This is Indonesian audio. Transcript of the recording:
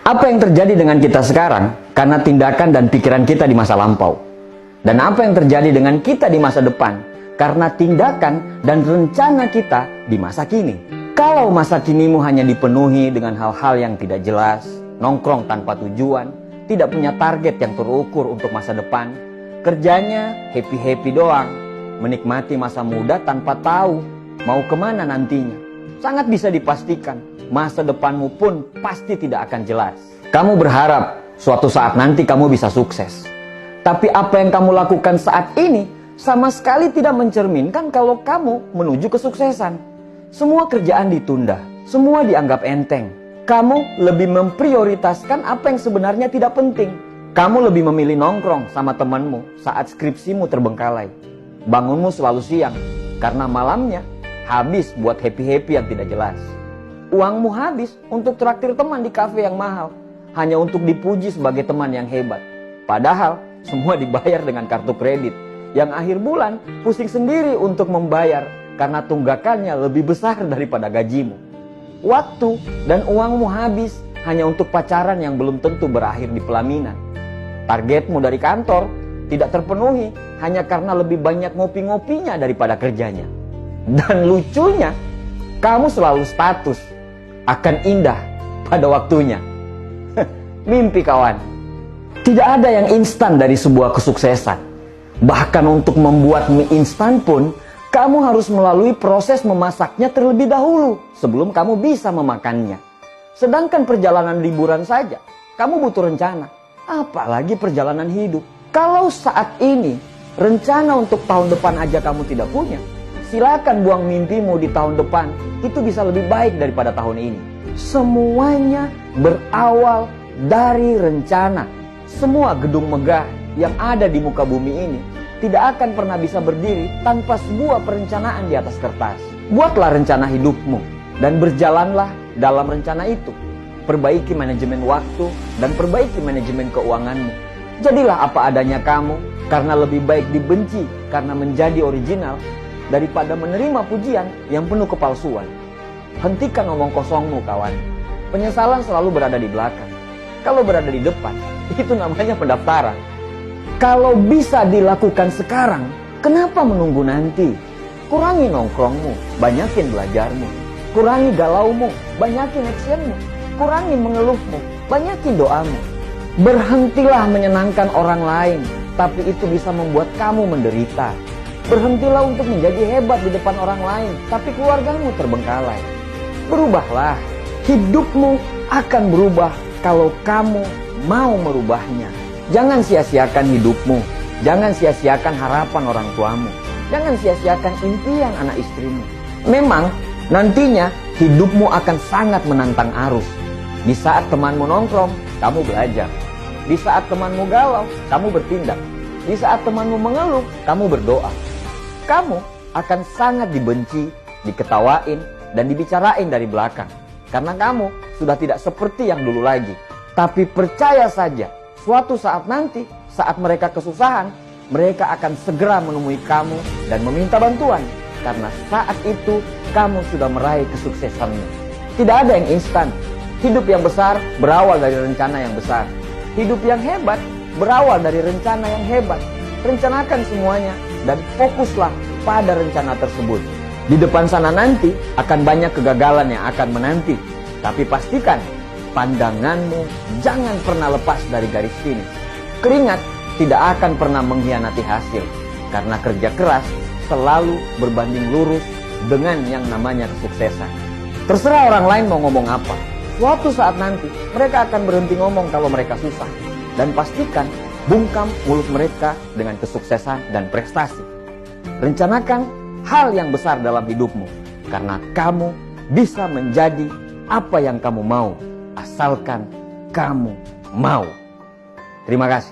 Apa yang terjadi dengan kita sekarang karena tindakan dan pikiran kita di masa lampau. Dan apa yang terjadi dengan kita di masa depan karena tindakan dan rencana kita di masa kini. Kalau masa kinimu hanya dipenuhi dengan hal-hal yang tidak jelas, nongkrong tanpa tujuan, tidak punya target yang terukur untuk masa depan, kerjanya happy-happy doang, menikmati masa muda tanpa tahu mau kemana nantinya, sangat bisa dipastikan masa depanmu pun pasti tidak akan jelas. Kamu berharap suatu saat nanti kamu bisa sukses. Tapi apa yang kamu lakukan saat ini sama sekali tidak mencerminkan kalau kamu menuju kesuksesan. Semua kerjaan ditunda, semua dianggap enteng. Kamu lebih memprioritaskan apa yang sebenarnya tidak penting. Kamu lebih memilih nongkrong sama temanmu saat skripsimu terbengkalai. Bangunmu selalu siang karena malamnya habis buat happy-happy yang tidak jelas. Uangmu habis untuk traktir teman di kafe yang mahal, hanya untuk dipuji sebagai teman yang hebat. Padahal semua dibayar dengan kartu kredit, yang akhir bulan pusing sendiri untuk membayar karena tunggakannya lebih besar daripada gajimu. Waktu dan uangmu habis hanya untuk pacaran yang belum tentu berakhir di pelaminan. Targetmu dari kantor tidak terpenuhi hanya karena lebih banyak ngopi-ngopinya daripada kerjanya. Dan lucunya, kamu selalu status akan indah pada waktunya. Mimpi kawan. Tidak ada yang instan dari sebuah kesuksesan. Bahkan untuk membuat mie instan pun, kamu harus melalui proses memasaknya terlebih dahulu sebelum kamu bisa memakannya. Sedangkan perjalanan liburan saja, kamu butuh rencana. Apalagi perjalanan hidup. Kalau saat ini, rencana untuk tahun depan aja kamu tidak punya, silakan buang mimpimu di tahun depan. Itu bisa lebih baik daripada tahun ini. Semuanya berawal dari rencana. Semua gedung megah yang ada di muka bumi ini tidak akan pernah bisa berdiri tanpa sebuah perencanaan di atas kertas. Buatlah rencana hidupmu dan berjalanlah dalam rencana itu. Perbaiki manajemen waktu dan perbaiki manajemen keuanganmu. Jadilah apa adanya kamu, karena lebih baik dibenci karena menjadi original daripada menerima pujian yang penuh kepalsuan. Hentikan omong kosongmu kawan. Penyesalan selalu berada di belakang. Kalau berada di depan, itu namanya pendaftaran. Kalau bisa dilakukan sekarang, kenapa menunggu nanti? Kurangi nongkrongmu, banyakin belajarmu. Kurangi galaumu, banyakin actionmu. Kurangi mengeluhmu, banyakin doamu. Berhentilah menyenangkan orang lain, tapi itu bisa membuat kamu menderita. Berhentilah untuk menjadi hebat di depan orang lain, tapi keluargamu terbengkalai. Berubahlah, hidupmu akan berubah kalau kamu mau merubahnya. Jangan sia-siakan hidupmu, jangan sia-siakan harapan orang tuamu, jangan sia-siakan impian anak istrimu. Memang nantinya hidupmu akan sangat menantang arus. Di saat temanmu nongkrong, kamu belajar. Di saat temanmu galau, kamu bertindak. Di saat temanmu mengeluh, kamu berdoa. Kamu akan sangat dibenci, diketawain, dan dibicarain dari belakang. Karena kamu sudah tidak seperti yang dulu lagi. Tapi percaya saja, suatu saat nanti, saat mereka kesusahan, mereka akan segera menemui kamu dan meminta bantuan. Karena saat itu, kamu sudah meraih kesuksesanmu. Tidak ada yang instan. Hidup yang besar berawal dari rencana yang besar. Hidup yang hebat berawal dari rencana yang hebat. Rencanakan semuanya dan fokuslah pada rencana tersebut. Di depan sana nanti akan banyak kegagalan yang akan menanti. Tapi pastikan pandanganmu jangan pernah lepas dari garis finish. Keringat tidak akan pernah mengkhianati hasil. Karena kerja keras selalu berbanding lurus dengan yang namanya kesuksesan. Terserah orang lain mau ngomong apa. Suatu saat nanti mereka akan berhenti ngomong kalau mereka susah. Dan pastikan bungkam mulut mereka dengan kesuksesan dan prestasi. Rencanakan hal yang besar dalam hidupmu. Karena kamu bisa menjadi apa yang kamu mau. Asalkan kamu mau. Terima kasih.